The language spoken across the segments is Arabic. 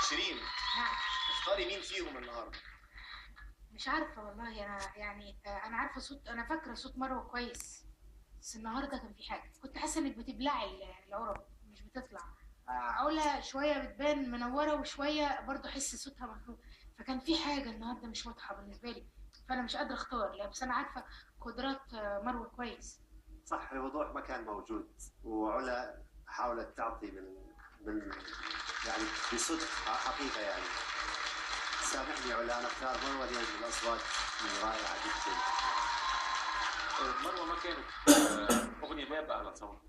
شيرين، نعم. اختاري مين فيهم النهارده؟ مش عارفه والله، انا يعني انا عارفه صوت، انا فاكره صوت مروه كويس، بس النهارده كان في حاجه، كنت حاسه انك بتبلعي العرب مش بتطلع. علا شويه بتبان منوره وشويه برضو حس صوتها مخنوق، فكان في حاجه النهارده مش واضحه بالنسبه لي، فانا مش قادره اختار. لا بس انا عارفه قدرات مروه كويس. صح، الوضوح ما كان موجود، وعلا حاولت تعطي من يعني بصدق حقيقه يعني. سامحني علا، انا اختار مروه اليوم، الاصوات رائعه جدا. مروه ما كانت اغنيه بابقه على صوتها،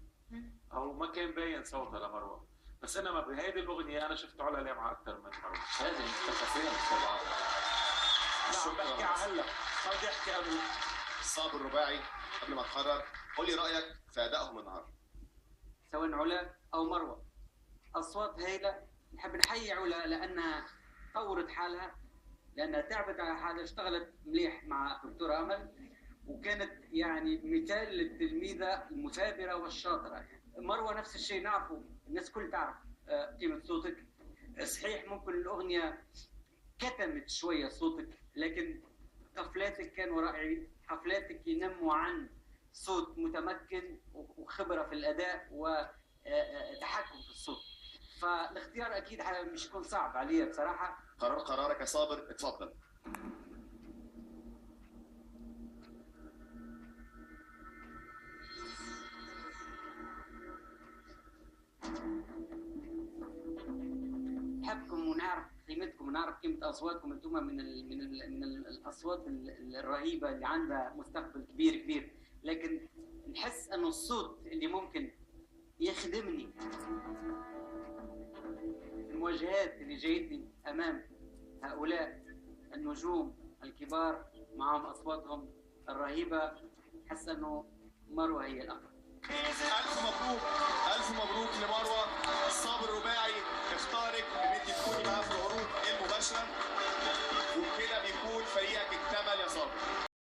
او ما كان باين صوتها لمروه، بس انما بهذه الاغنيه انا شفت علا لامعه اكثر من مروه. هذه متفقين طبعا. نعم بحكي على هلا، ما بدي احكي قبل. الصعب الرباعي، قبل ما تقرر قول لي رايك في ادائهم النهارده. سواء علا او مروه، اصوات هايله. نحب نحيي علا لانها طورت حالها، لانها تعبت على حالها، اشتغلت مليح مع دكتور امل، وكانت يعني مثال للتلميذه المثابره والشاطره. مروه نفس الشيء، نعرفه الناس كل تعرف قيمه صوتك. صحيح ممكن الاغنيه كتمت شويه صوتك، لكن حفلاتك كانوا رائعين. حفلاتك ينموا عن صوت متمكن وخبره في الاداء وتحكم في الصوت، فالاختيار اكيد مش يكون صعب عليا بصراحه. قرارك يا صابر، اتفضل. نحبكم ونعرف قيمتكم ونعرف قيمه اصواتكم. انتم من الاصوات الرهيبه اللي عندها مستقبل كبير كبير، لكن نحس انه الصوت اللي ممكن يخدمني المواجهات اللي جايتني امام هؤلاء النجوم الكبار معهم اصواتهم الرهيبه، حس انه مروه هي الافضل. الف مبروك، الف مبروك لمروه.